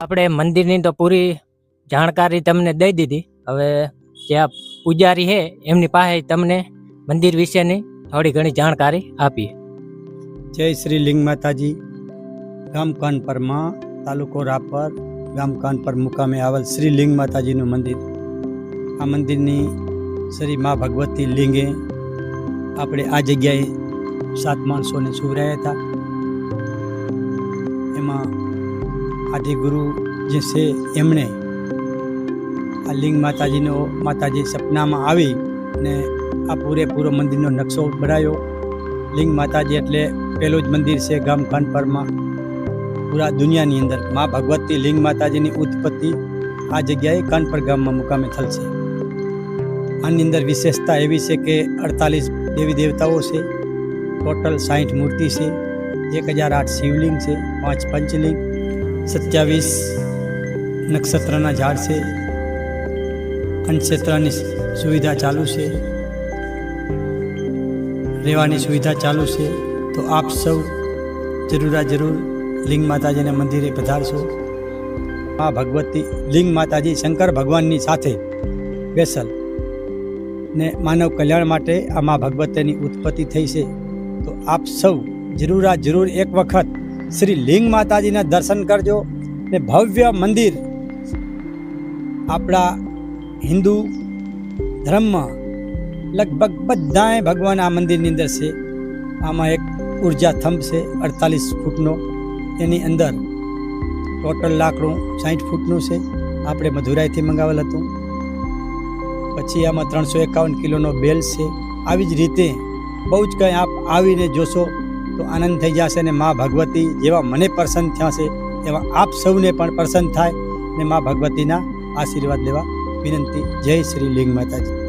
આપણે મંદિરની તો પૂરી જાણકારી તમને દઈ દીધી. હવે જે પૂજારી છે એમની પાસે તમને મંદિર વિશેની થોડી ઘણી જાણકારી આપીએ. જય શ્રી લિંગ માતાજી. ગામ કાનપરમાં, તાલુકો રાપર, ગામ કાનપર મુકામે આવેલ શ્રી લિંગ માતાજીનું મંદિર. આ મંદિરની શ્રી મા ભગવતી લિંગે આપણે આ જગ્યાએ 7 માણસોને સુવરાયા હતા. એમાં આદિગુરુ જે છે એમણે આ લિંગ માતાજી સપનામાં આવી ને આ પૂરેપૂરો મંદિરનો નકશો બનાવ્યો. લિંગ માતાજી એટલે પહેલું જ મંદિર છે ગામ કાનપરમાં પૂરા દુનિયાની અંદર. મા ભગવતી લિંગ માતાજીની ઉત્પત્તિ આ જગ્યાએ કાનપર ગામમાં મુકામે થયેલ છે. આની અંદર વિશેષતા એવી છે કે 48 દેવી દેવતાઓ છે, ટોટલ 60 મૂર્તિ છે, 1008 શિવલિંગ છે, 5 પંચલિંગ, 27 નક્ષત્રના ઝાડ છે, અન્નક્ષેત્રની સુવિધા ચાલુ છે, રહેવાની સુવિધા ચાલુ છે. તો આપ સૌ જરૂર લિંગ માતાજીના મંદિરે પધારશો. મા ભગવતી લિંગ માતાજી શંકર ભગવાનની સાથે બેસલ ને માનવ કલ્યાણ માટે આ મા ભગવતીની ઉત્પત્તિ થઈ છે. તો આપ સૌ જરૂર એક વખત શ્રી લિંગ માતાજીના દર્શન કરજો. ને ભવ્ય મંદિર આપણા હિન્દુ ધર્મમાં લગભગ બધાએ ભગવાન આ મંદિરની અંદર છે. આમાં એક ઉર્જા થંભ છે 48 ફૂટનો, એની અંદર ટોટલ લાકડું 60 ફૂટનું છે. આપણે મધુરાઈથી મંગાવેલ હતું. પછી આમાં 351 કિલોનો બેલ છે. આવી જ રીતે બહુ જ કંઈ આપ આવીને જોશો તો આનંદ થઈ જશે. ને મા ભગવતી જેવા મને પ્રસન્ન થયા છે એવા આપ સૌને પણ પ્રસન્ન થાય ને મા ભગવતીના આશીર્વાદ લેવા વિનંતી. જય શ્રી લિંગ માતાજી.